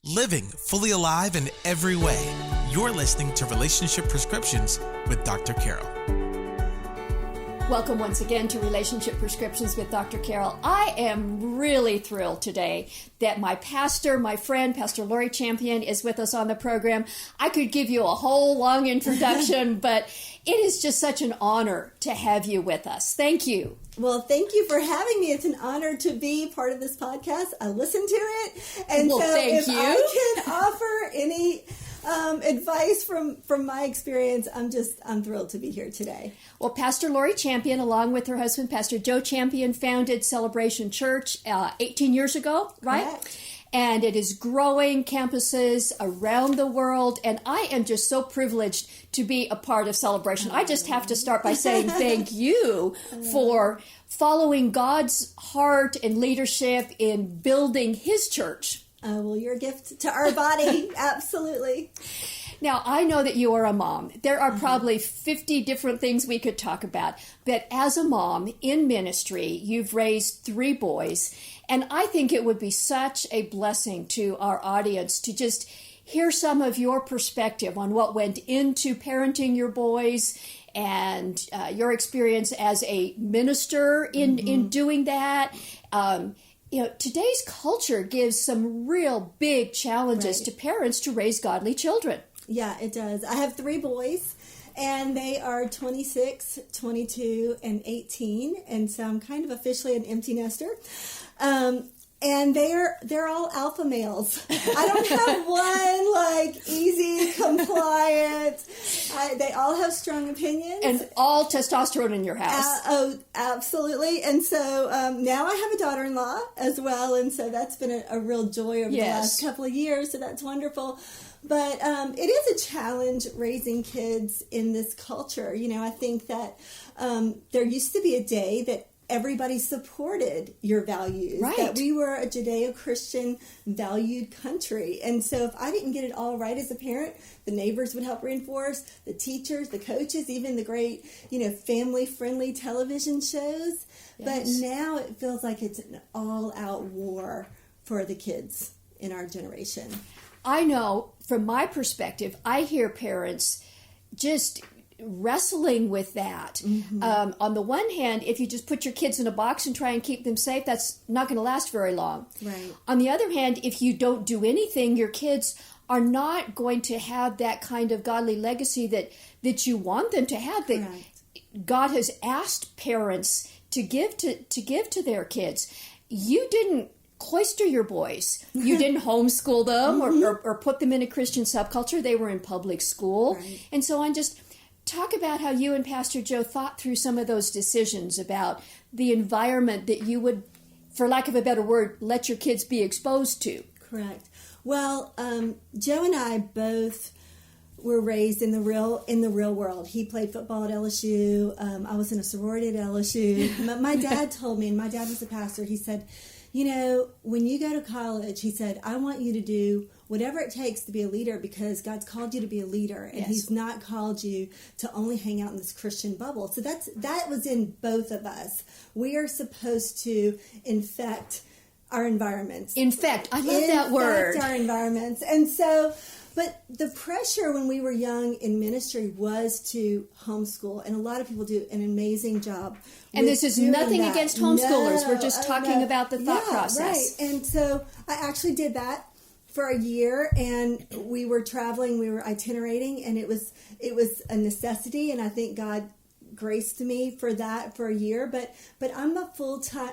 Living fully alive in every way. You're listening to Relationship Prescriptions with Dr. Carol. Welcome once again to Relationship Prescriptions with Dr. Carol. I am really thrilled today that my pastor, my friend, Pastor Lori Champion, is with us on the program. I could give you a whole long introduction, but it is just such an honor to have you with us. Thank you. Well, thank you for having me. It's an honor to be part of this podcast. I listen to it. And well, so thank if you. I can offer any advice from my experience, I'm thrilled to be here today. Well, Pastor Lori Champion, along with her husband, Pastor Joe Champion, founded Celebration Church 18 years ago, right? Correct. And it is growing campuses around the world. And I am just so privileged to be a part of Celebration. I just have to start by saying thank you for following God's heart and leadership in building His church. Well, you're a gift to our body. Absolutely. Now, I know that you are a mom. There are probably 50 different things we could talk about. But as a mom in ministry, you've raised 3 boys. And I think it would be such a blessing to our audience to just hear some of your perspective on what went into parenting your boys and your experience as a minister in doing that. Today's culture gives some real big challenges to parents to raise godly children. Yeah, it does. I have 3 boys, and they are 26, 22, and 18, and so I'm kind of officially an empty nester. And they're all alpha males. I don't have one easy, compliant. They all have strong opinions. And all testosterone in your house. Oh, absolutely. And so now I have a daughter-in-law as well, and so that's been a real joy over the last couple of years, so that's wonderful. But it is a challenge raising kids in this culture. I think that there used to be a day that everybody supported your values, that we were a Judeo-Christian valued country. And so if I didn't get it all right as a parent, the neighbors would help reinforce, the teachers, the coaches, even the great, family-friendly television shows. Yes. But now it feels like it's an all-out war for the kids in our generation. I know from my perspective, I hear parents just wrestling with that. Mm-hmm. On the one hand, if you just put your kids in a box and try and keep them safe, that's not going to last very long. Right. On the other hand, if you don't do anything, your kids are not going to have that kind of godly legacy that you want them to have. That God has asked parents to give to their kids. You didn't cloister your boys. You didn't homeschool them or put them in a Christian subculture. They were in public school. Right. And so on. Just talk about how you and Pastor Joe thought through some of those decisions about the environment that you would, for lack of a better word, let your kids be exposed to. Correct. Well, Joe and I both were raised in the real world. He played football at LSU. I was in a sorority at LSU. My dad told me, and my dad was a pastor, he said, when you go to college, he said, I want you to do whatever it takes to be a leader because God's called you to be a leader, and He's not called you to only hang out in this Christian bubble. So that was in both of us. We are supposed to infect our environments. Infect. I love that word. Infect our environments. And so, but the pressure when we were young in ministry was to homeschool, and a lot of people do an amazing job. And this is nothing against homeschoolers. We're just talking about the thought process. Right. And so I actually did that for a year, and we were traveling, we were itinerating, and it was a necessity, and I think God graced me for that for a year. But I'm I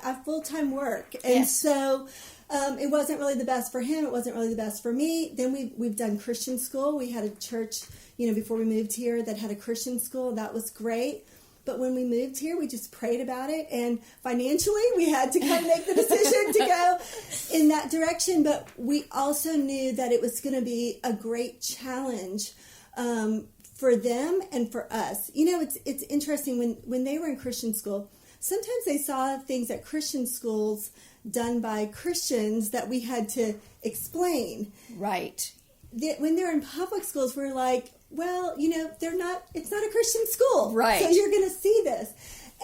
have full-time work, and so it wasn't really the best for him. It wasn't really the best for me. Then we've done Christian school. We had a church, before we moved here that had a Christian school. That was great. But when we moved here, we just prayed about it. And financially, we had to kind of make the decision to go in that direction. But we also knew that it was going to be a great challenge for them and for us. It's interesting. When they were in Christian school, sometimes they saw things at Christian schools done by Christians that we had to explain. Right. When they're in public schools, we're like, well, it's not a Christian school. Right. So you're going to see this.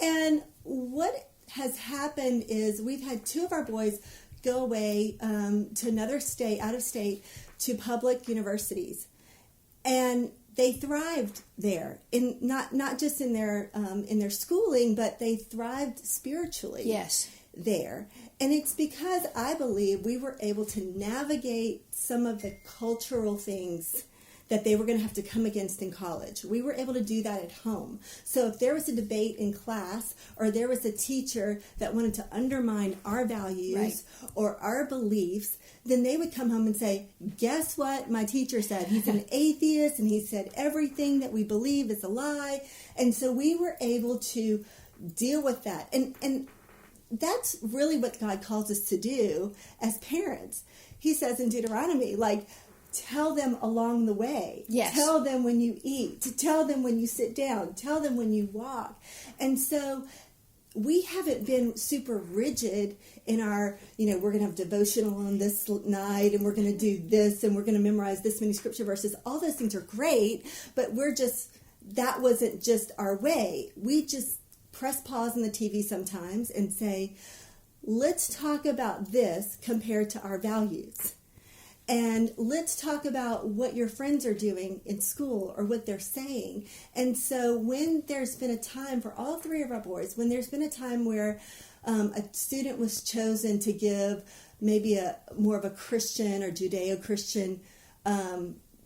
And what has happened is we've had 2 of our boys go away to another state, out of state, to public universities. And they thrived there, in not just in their schooling, but they thrived spiritually. Yes. There. And it's because I believe we were able to navigate some of the cultural things that they were going to have to come against in college. We were able to do that at home. So if there was a debate in class, or there was a teacher that wanted to undermine our values right. or our beliefs, then they would come home and say, guess what my teacher said? He's an atheist, and he said everything that we believe is a lie. And so we were able to deal with that. And that's really what God calls us to do as parents. He says in Deuteronomy, like, tell them along the way. Yes. Tell them when you eat. Tell them when you sit down. Tell them when you walk. And so we haven't been super rigid in our, we're going to have devotional on this night, and we're going to do this, and we're going to memorize this many scripture verses. All those things are great, but that wasn't just our way. We just press pause on the TV sometimes and say, let's talk about this compared to our values. And let's talk about what your friends are doing in school or what they're saying. And so when there's been a time for all three of our boys, when there's been a time where a student was chosen to give maybe more of a Christian or Judeo-Christian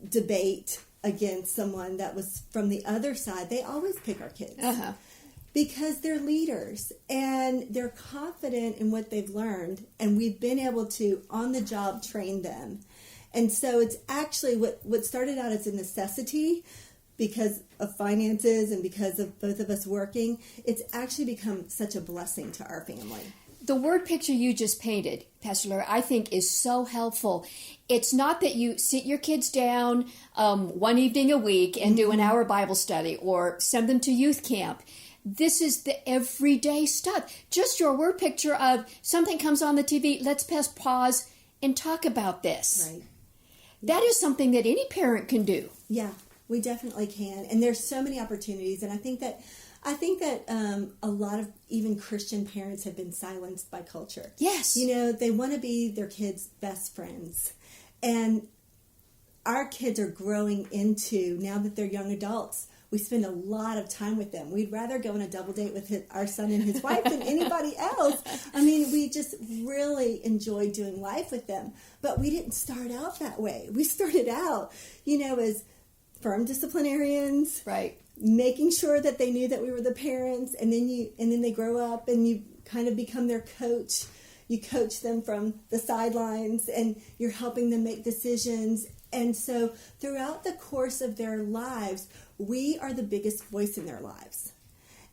debate against someone that was from the other side, they always pick our kids. Uh-huh. Because they're leaders and they're confident in what they've learned, and we've been able to on the job train them. And so it's actually what started out as a necessity because of finances and because of both of us working. It's actually become such a blessing to our family. The word picture you just painted, Pastor Laura, I think is so helpful. It's not that you sit your kids down one evening a week and do an hour Bible study or send them to youth camp. This is the everyday stuff. Just your word picture of something comes on the TV, let's press pause and talk about this. Right. That is something that any parent can do. Yeah, we definitely can. And there's so many opportunities. And I think that a lot of even Christian parents have been silenced by culture. Yes. They want to be their kids' best friends. And our kids are growing into, now that they're young adults, we spend a lot of time with them. We'd rather go on a double date with our son and his wife than anybody else. I mean, we just really enjoy doing life with them. But we didn't start out that way. We started out, as firm disciplinarians. Right. Making sure that they knew that we were the parents, and then they grow up and you kind of become their coach. You coach them from the sidelines, and you're helping them make decisions. And so throughout the course of their lives, we are the biggest voice in their lives.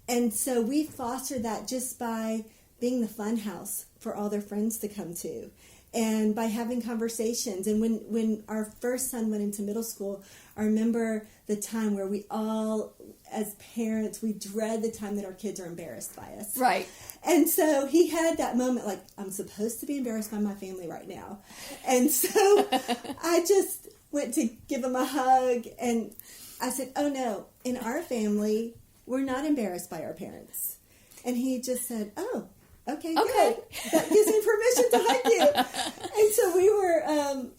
And so we foster that just by being the fun house for all their friends to come to, and by having conversations. And when our first son went into middle school, I remember the time where we all, as parents, we dread the time that our kids are embarrassed by us. Right. And so he had that moment like, I'm supposed to be embarrassed by my family right now. And so I just went to give him a hug, and I said, oh no, in our family, we're not embarrassed by our parents. And he just said, oh, okay. Good. That gives me permission to hug you. And so we were,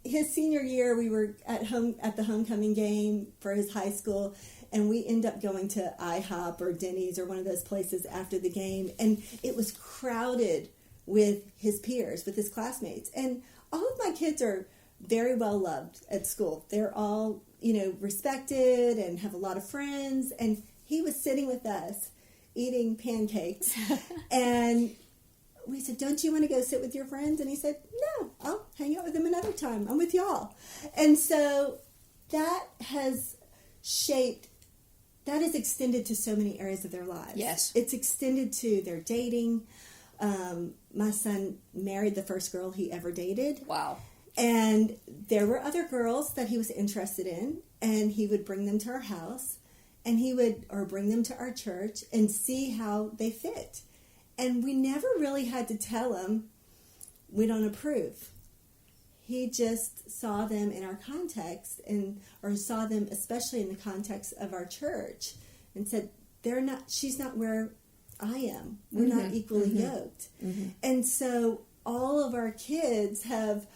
his senior year, we were at the homecoming game for his high school, and we end up going to IHOP or Denny's or one of those places after the game, and it was crowded with his peers, with his classmates. And all of my kids are very well loved at school. They're all, respected and have a lot of friends. And he was sitting with us eating pancakes. And we said, don't you want to go sit with your friends? And he said, no, I'll hang out with them another time. I'm with y'all. And so that has extended to so many areas of their lives. Yes. It's extended to their dating. My son married the first girl he ever dated. Wow. And there were other girls that he was interested in, and he would bring them to our house, and or bring them to our church and see how they fit. And we never really had to tell him, we don't approve. He just saw them in our context, or saw them especially in the context of our church, and said, she's not where I am. We're not equally yoked. Mm-hmm. And so all of our kids have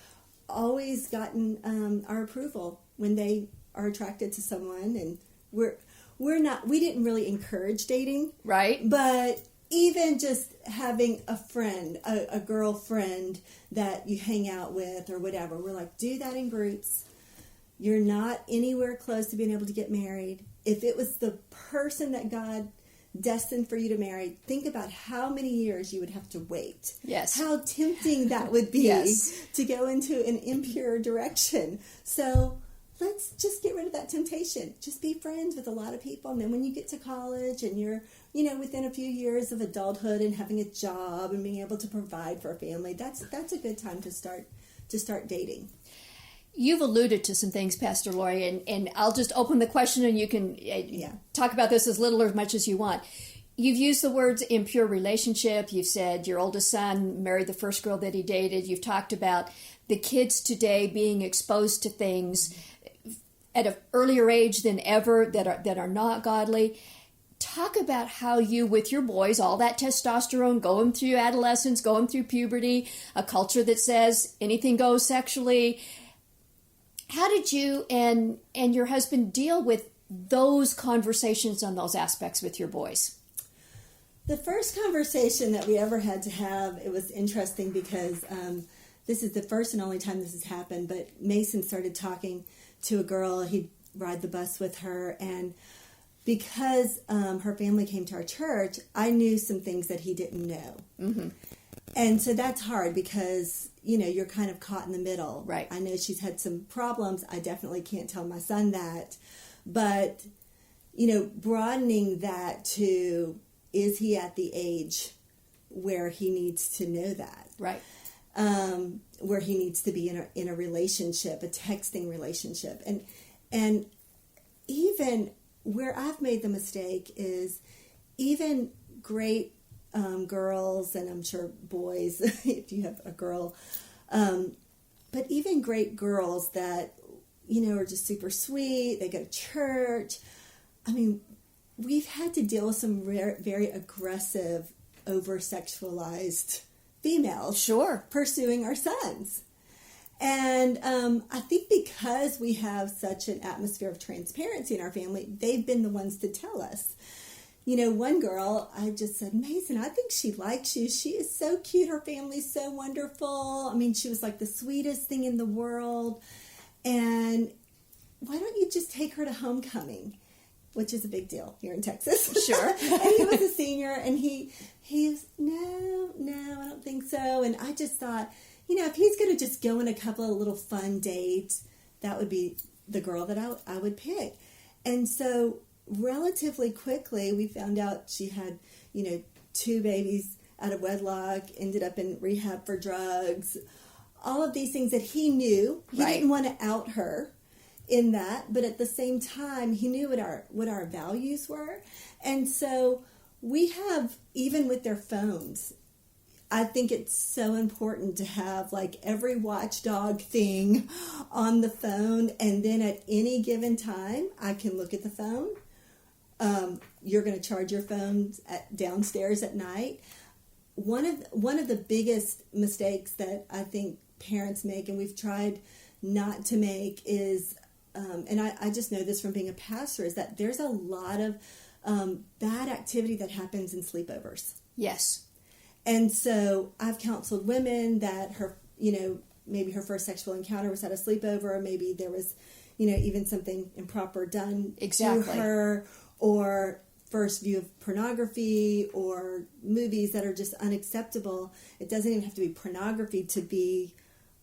always gotten our approval when they are attracted to someone, and we didn't really encourage dating, right? But even just having a friend, a girlfriend that you hang out with or whatever, we're like, do that in groups. You're not anywhere close to being able to get married. If it was the person that God destined for you to marry, think about how many years you would have to wait. Yes. How tempting that would be Yes. to go into an impure direction. So let's just get rid of that temptation. Just be friends with a lot of people. And then when you get to college and you're, within a few years of adulthood and having a job and being able to provide for a family, that's a good time to start dating. You've alluded to some things, Pastor Lori, and I'll just open the question, and you can talk about this as little or as much as you want. You've used the words impure relationship. You've said your oldest son married the first girl that he dated. You've talked about the kids today being exposed to things at an earlier age than ever that are not godly. Talk about how you, with your boys, all that testosterone, going through adolescence, going through puberty, a culture that says anything goes sexually. How did you and your husband deal with those conversations on those aspects with your boys? The first conversation that we ever had to have, it was interesting because this is the first and only time this has happened, but Mason started talking to a girl. He'd ride the bus with her, and because her family came to our church, I knew some things that he didn't know. Mm-hmm. And so that's hard because, you're kind of caught in the middle. Right. I know she's had some problems. I definitely can't tell my son that. But, broadening that to, is he at the age where he needs to know that? Right. Where he needs to be in a relationship, a texting relationship. And even where I've made the mistake is even great girls, and I'm sure boys, if you have a girl, but even great girls that, are just super sweet, they go to church. I mean, we've had to deal with some very aggressive, over-sexualized females. Sure. Pursuing our sons. And I think because we have such an atmosphere of transparency in our family, they've been the ones to tell us. One girl, I just said, Mason, I think she likes you. She is so cute. Her family's so wonderful. I mean, she was like the sweetest thing in the world. And why don't you just take her to homecoming? Which is a big deal here in Texas. Sure. And he was a senior, and he's, no, I don't think so. And I just thought, if he's going to just go on a couple of little fun dates, that would be the girl that I would pick. And so relatively quickly, we found out she had, 2 babies out of wedlock, ended up in rehab for drugs, all of these things that he knew. He Right. didn't want to out her in that, but at the same time, he knew what our values were. And so we have, even with their phones, I think it's so important to have like every watchdog thing on the phone, and then at any given time, I can look at the phone. You're going to charge your phone downstairs at night. One of the biggest mistakes that I think parents make, and we've tried not to make, is, and I just know this from being a pastor, is that there's a lot of bad activity that happens in sleepovers. Yes. And so I've counseled women that maybe her first sexual encounter was at a sleepover, or maybe there was, even something improper done Exactly. to her, or first view of pornography, or movies that are just unacceptable. It doesn't even have to be pornography to be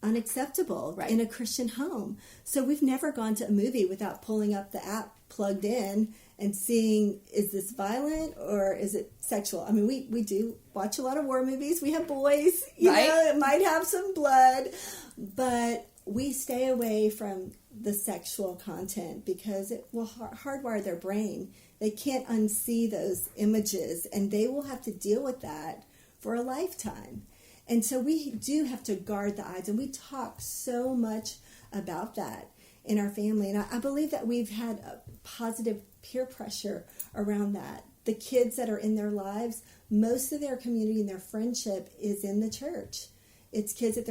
unacceptable Right. in a Christian home. So we've never gone to a movie without pulling up the app, plugged in, and seeing, is this violent or is it sexual? I mean, we do watch a lot of war movies. We have boys, Right. it might have some blood, but we stay away from the sexual content because it will hardwire their brain. They can't unsee those images, and they will have to deal with that for a lifetime. And so we do have to guard the eyes, and we talk so much about that in our family. And I believe that we've had a positive peer pressure around that. The kids that are in their lives, most of their community and their friendship is in the church. It's kids that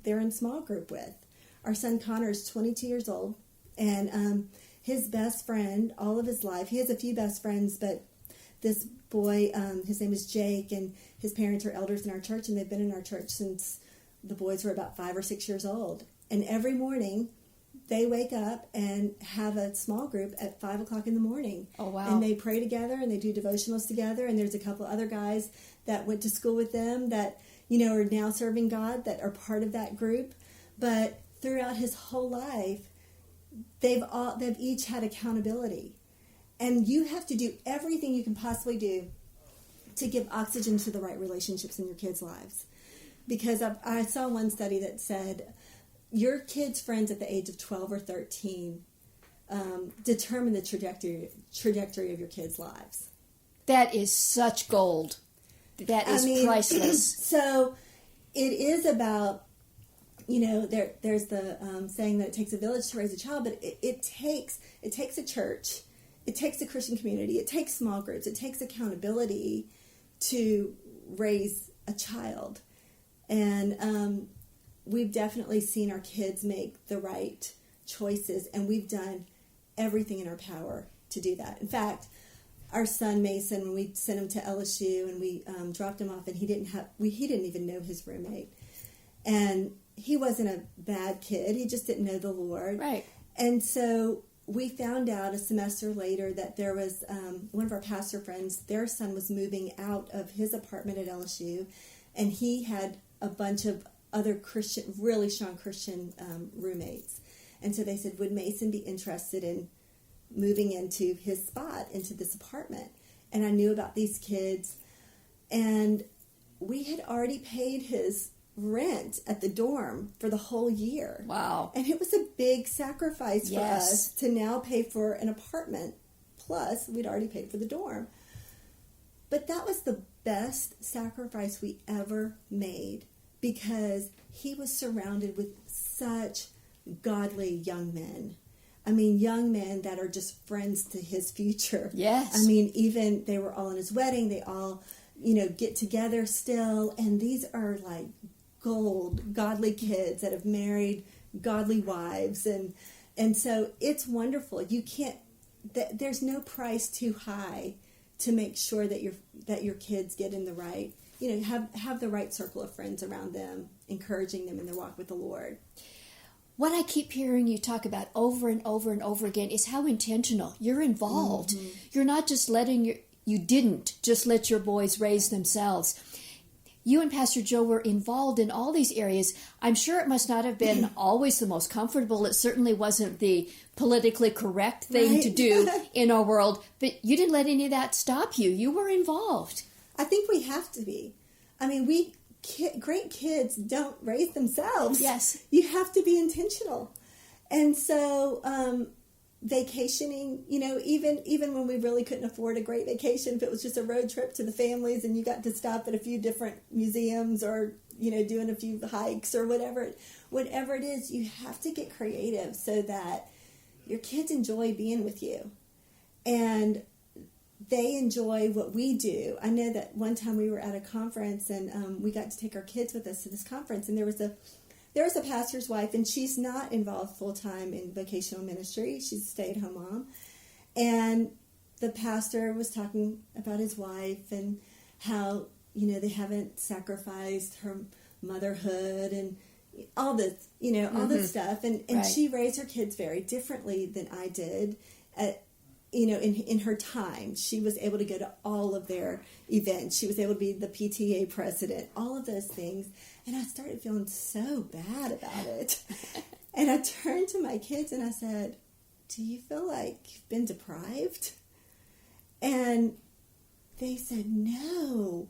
they're in small group with. Our son Connor is 22 years old, and his best friend all of his life. He has a few best friends, but this boy, his name is Jake, and his parents are elders in our church, and they've been in our church since the boys were about 5 or 6 years old. And every morning, they wake up and have a small group at 5 o'clock in the morning. Oh, wow. And they pray together, and they do devotionals together, and there's a couple other guys that went to school with them that, are now serving God, that are part of that group. But throughout his whole life, they've each had accountability. And you have to do everything you can possibly do to give oxygen to the right relationships in your kids' lives. Because I saw one study that said your kids' friends at the age of 12 or 13 determine the trajectory of your kids' lives. That is such gold. That is priceless. So it is about, there's the saying that it takes a village to raise a child, but it takes a church, it takes a Christian community, it takes small groups, it takes accountability to raise a child. And we've definitely seen our kids make the right choices, and we've done everything in our power to do that. In fact, our son Mason, when we sent him to LSU and we dropped him off, and he didn't even know his roommate, and he wasn't a bad kid. He just didn't know the Lord. Right. And so we found out a semester later that there was one of our pastor friends, their son was moving out of his apartment at LSU, and he had a bunch of other Christian, really strong Christian roommates. And so they said, would Mason be interested in moving into his spot, into this apartment? And I knew about these kids, and we had already paid his rent at the dorm for the whole year. Wow. And it was a big sacrifice for Yes. us to now pay for an apartment, plus we'd already paid for the dorm. But that was the best sacrifice we ever made, because he was surrounded with such godly young men. I mean, young men that are just friends to his future. Yes. I mean, even they were all in his wedding. They all, get together still. And these are like gold, godly kids that have married godly wives. And so it's wonderful. You can't, there's no price too high to make sure that your kids get in the right, have the right circle of friends around them, encouraging them in their walk with the Lord. What I keep hearing you talk about over and over and over again is how intentional you're involved. Mm-hmm. You're not just you didn't just let your boys raise themselves. You and Pastor Joe were involved in all these areas. I'm sure it must not have been always the most comfortable. It certainly wasn't the politically correct thing to do in our world, but you didn't let any of that stop you. You were involved. I think we have to be. I mean, great kids don't raise themselves. Yes. You have to be intentional. And so vacationing, even when we really couldn't afford a great vacation, if it was just a road trip to the families and you got to stop at a few different museums or, doing a few hikes or whatever it is, you have to get creative so that your kids enjoy being with you. And they enjoy what we do. I know that one time we were at a conference and we got to take our kids with us to this conference, and there was a pastor's wife, and she's not involved full-time in vocational ministry. She's a stay-at-home mom. And the pastor was talking about his wife and how, they haven't sacrificed her motherhood and all this, all this stuff. And Right. She raised her kids very differently than I did. In her time, she was able to go to all of their events. She was able to be the PTA president, all of those things. And I started feeling so bad about it. And I turned to my kids and I said, do you feel like you've been deprived? And they said, no,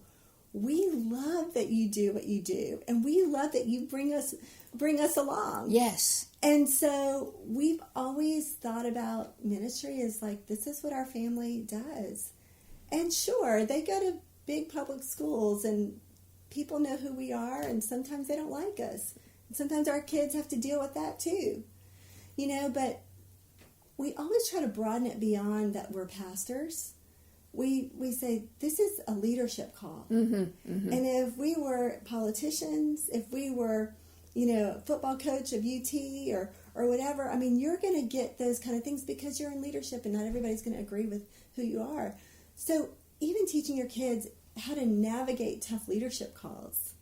we love that you do what you do. And we love that you bring us along. Yes. And so we've always thought about ministry as like, this is what our family does. And sure, they go to big public schools and people know who we are, and sometimes they don't like us. And sometimes our kids have to deal with that too. But we always try to broaden it beyond that we're pastors. we say this is a leadership call. And if we were politicians, if we were, a football coach of UT or whatever, I mean, you're going to get those kind of things because you're in leadership and not everybody's going to agree with who you are. So even teaching your kids how to navigate tough leadership calls,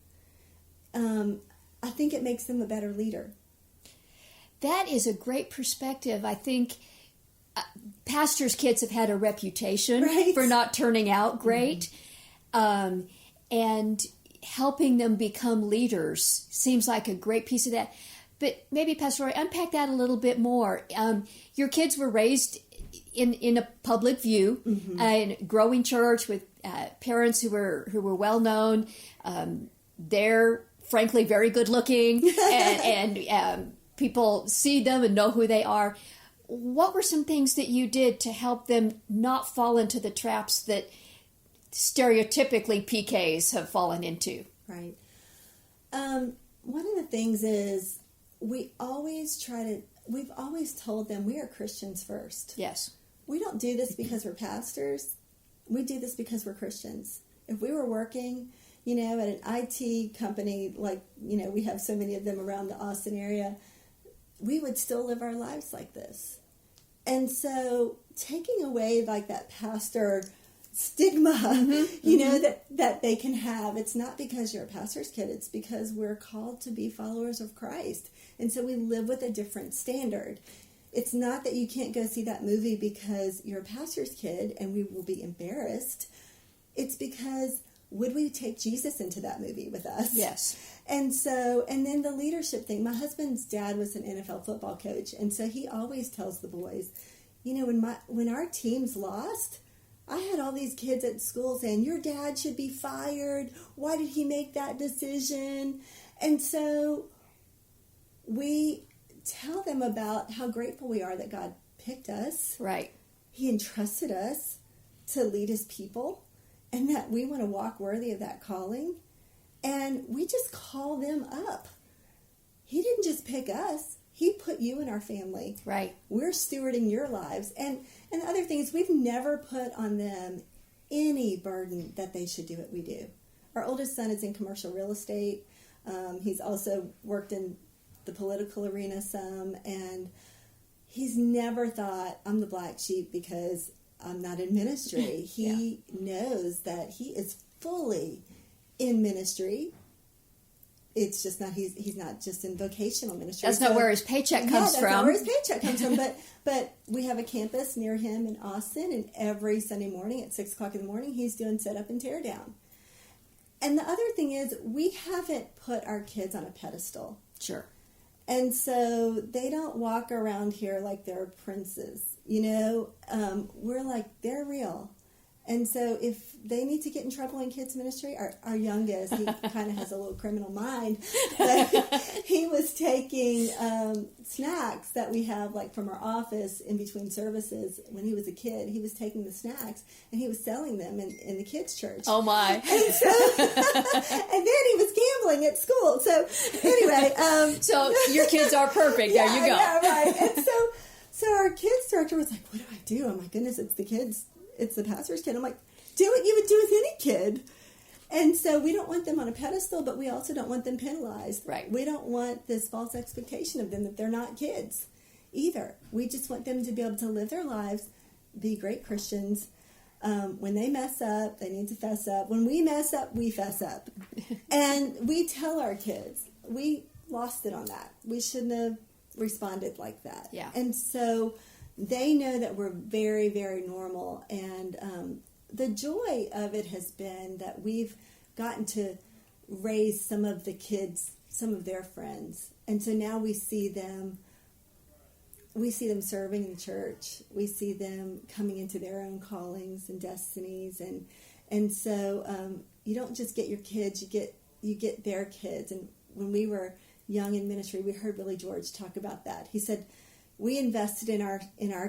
I think it makes them a better leader. That is a great perspective. I think pastors' kids have had a reputation for not turning out great. And helping them become leaders seems like a great piece of that. But maybe, Pastor Roy, unpack that a little bit more. Your kids were raised in a public view, in a growing church with parents who were well known. They're frankly very good looking, and people see them and know who they are. What were some things that you did to help them not fall into the traps that stereotypically PKs have fallen into? Right. One of the things is we've always told them we are Christians first. Yes. We don't do this because we're pastors. We do this because we're Christians. If we were working, at an IT company, like, we have so many of them around the Austin area, we would still live our lives like this. And so taking away like that pastor stigma, that they can have, it's not because you're a pastor's kid, it's because we're called to be followers of Christ. And so we live with a different standard. It's not that you can't go see that movie because you're a pastor's kid and we will be embarrassed. It's because would we take Jesus into that movie with us? Yes. And then the leadership thing. My husband's dad was an NFL football coach, and so he always tells the boys, when our teams lost, I had all these kids at school saying, your dad should be fired. Why did he make that decision? And so we tell them about how grateful we are that God picked us. Right. He entrusted us to lead his people, and that we want to walk worthy of that calling. And we just call them up. He didn't just pick us. He put you in our family. Right. We're stewarding your lives. And the other thing is we've never put on them any burden that they should do what we do. Our oldest son is in commercial real estate. He's also worked in the political arena some. And he's never thought, I'm the black sheep because I'm not in ministry. He knows that he is fully in ministry. It's just not, he's not just in vocational ministry. That's not where his paycheck comes from. That's not where his paycheck comes from. But we have a campus near him in Austin, and every Sunday morning at 6 o'clock in the morning, he's doing set up and tear down. And the other thing is, we haven't put our kids on a pedestal. Sure. And so they don't walk around here like they're princes. We're like, they're real. And so if they need to get in trouble in kids ministry, our youngest, he kind of has a little criminal mind, but he was taking snacks that we have like from our office in between services. When he was a kid, he was taking the snacks and he was selling them in the kids' church. Oh my. And then he was gambling at school. So anyway. So your kids are perfect. There you go. Yeah, right. And so our kids director was like, what do I do? Oh my goodness, it's the kids. It's the pastor's kid. I'm like, do what you would do with any kid. And so we don't want them on a pedestal, but we also don't want them penalized. Right. We don't want this false expectation of them that they're not kids either. We just want them to be able to live their lives, be great Christians. When they mess up, they need to fess up. When we mess up, we fess up. And we tell our kids, we lost it on that. We shouldn't have responded like that. Yeah. And so they know that we're very, very normal. And the joy of it has been that we've gotten to raise some of the kids, some of their friends. And so now we see them serving in the church. We see them coming into their own callings and destinies. And so you don't just get your kids, you get their kids. And when we were young in ministry, we heard Billy George talk about that. He said, we invested in our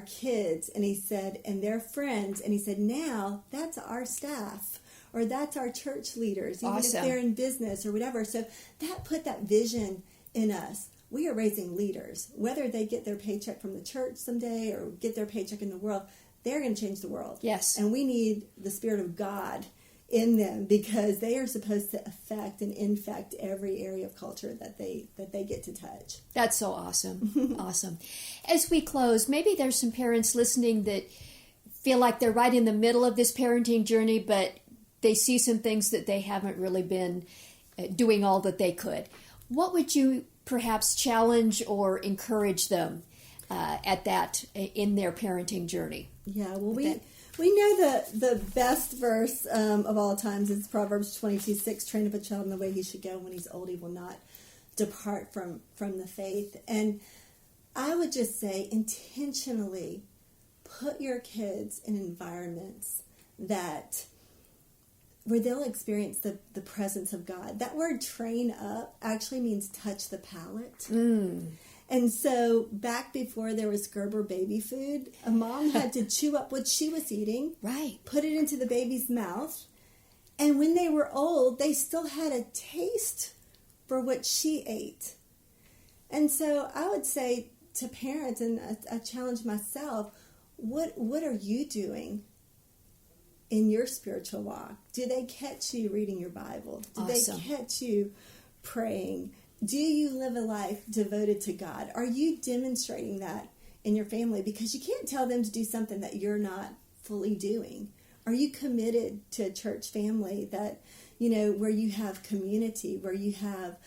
kids, and he said, and their friends, and he said, now that's our staff, or that's our church leaders, even Awesome. if they're in business or whatever. So that put that vision in us. We are raising leaders, whether they get their paycheck from the church someday or get their paycheck in the world. they're going to change the world. Yes. And we need the Spirit of God in them, because they are supposed to affect and infect every area of culture that they get to touch. That's so awesome. Awesome. As we close, maybe there's some parents listening that feel like they're right in the middle of this parenting journey, but they see some things that they haven't really been doing all that they could. What would you perhaps challenge or encourage them at that in their parenting journey? Yeah, well, we know the best verse of all times is Proverbs 22:6. Train up a child in the way he should go. When he's old, he will not depart from the faith. And I would just say, intentionally put your kids in environments where they'll experience the presence of God. That word train up actually means touch the palate. And so back before there was Gerber baby food, a mom had to chew up what she was eating, right, put it into the baby's mouth, and when they were old, they still had a taste for what she ate. And so I would say to parents, and I challenge myself, what are you doing in your spiritual walk? Do they catch you reading your Bible? Do Awesome. they catch you praying? Do you live a life devoted to God? Are you demonstrating that in your family? Because you can't tell them to do something that you're not fully doing. Are you committed to a church family that, where you have community, where you have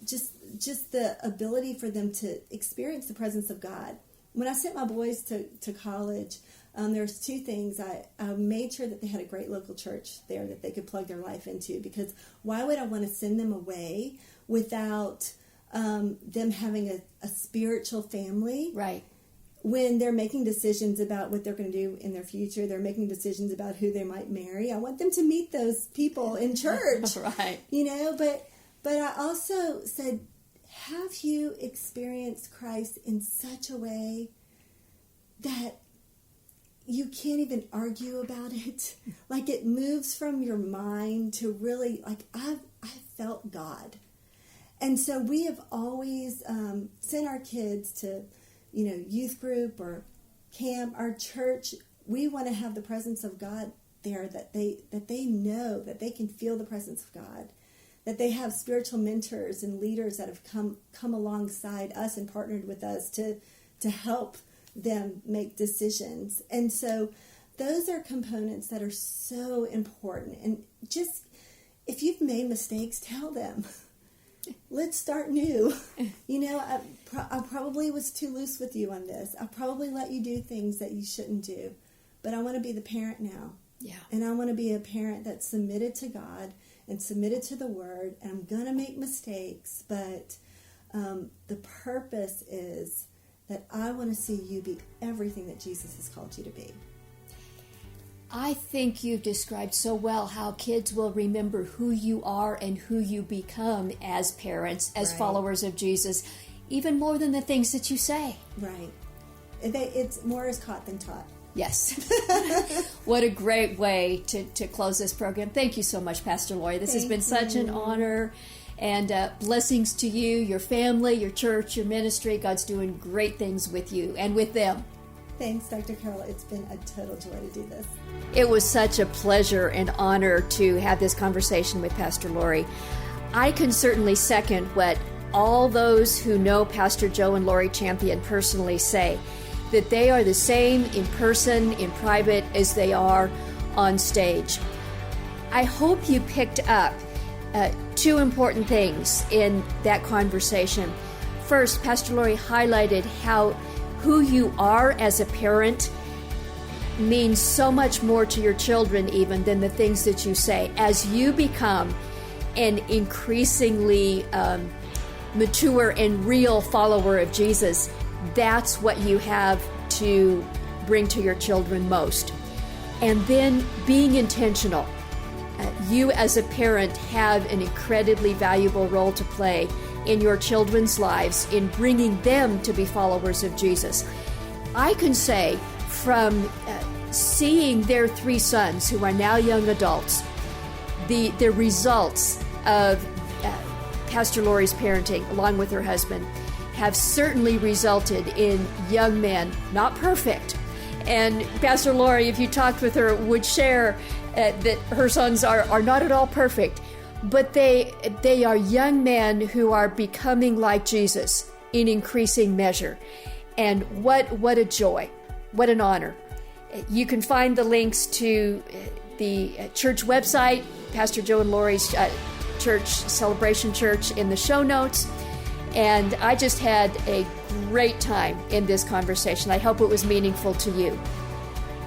just the ability for them to experience the presence of God? When I sent my boys to college, there's two things. I made sure that they had a great local church there that they could plug their life into, because why would I want to send them away without them having a spiritual family? Right. When they're making decisions about what they're going to do in their future, they're making decisions about who they might marry. I want them to meet those people in church. Right. But I also said, have you experienced Christ in such a way that you can't even argue about it? Like, it moves from your mind to really, like, I felt God. And so we have always sent our kids to, youth group or camp. Our church, we want to have the presence of God there, that they know, that they can feel the presence of God, that they have spiritual mentors and leaders that have come alongside us and partnered with us to help them make decisions. And so those are components that are so important. And just, if you've made mistakes, tell them. Let's start new. I probably was too loose with you on this. I probably let you do things that you shouldn't do. But I want to be the parent now. Yeah. And I want to be a parent that's submitted to God and submitted to the Word. And I'm going to make mistakes. But the purpose is that I want to see you be everything that Jesus has called you to be. I think you've described so well how kids will remember who you are and who you become as parents, as Right. followers of Jesus, even more than the things that you say. Right. It's more is caught than taught. Yes. What a great way to close this program. Thank you so much, Pastor Lori. This has been such an honor. And blessings to you, your family, your church, your ministry. God's doing great things with you and with them. Thanks, Dr. Carol. It's been a total joy to do this. It was such a pleasure and honor to have this conversation with Pastor Lori. I can certainly second what all those who know Pastor Joe and Lori Champion personally say, that they are the same in person, in private, as they are on stage. I hope you picked up two important things in that conversation. First, Pastor Lori highlighted how who you are as a parent means so much more to your children even than the things that you say. As you become an increasingly mature and real follower of Jesus, that's what you have to bring to your children most. And then being intentional. You as a parent have an incredibly valuable role to play in your children's lives in bringing them to be followers of Jesus. I can say from seeing their three sons, who are now young adults, the results of Pastor Lori's parenting, along with her husband, have certainly resulted in young men, not perfect, And Pastor Lori, if you talked with her, would share that her sons are not at all perfect, but they are young men who are becoming like Jesus in increasing measure. And what a joy, what an honor. You can find the links to the church website, Pastor Joe and Lori's church, Celebration Church, in the show notes. And I just had a great time in this conversation. I hope it was meaningful to you.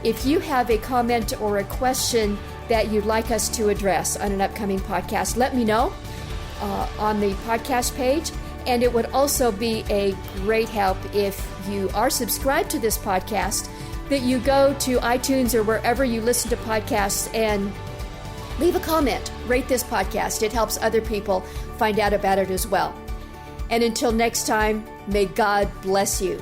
If you have a comment or a question that you'd like us to address on an upcoming podcast, let me know on the podcast page. And it would also be a great help if you are subscribed to this podcast, that you go to iTunes or wherever you listen to podcasts and leave a comment. Rate this podcast. It helps other people find out about it as well. And until next time, may God bless you.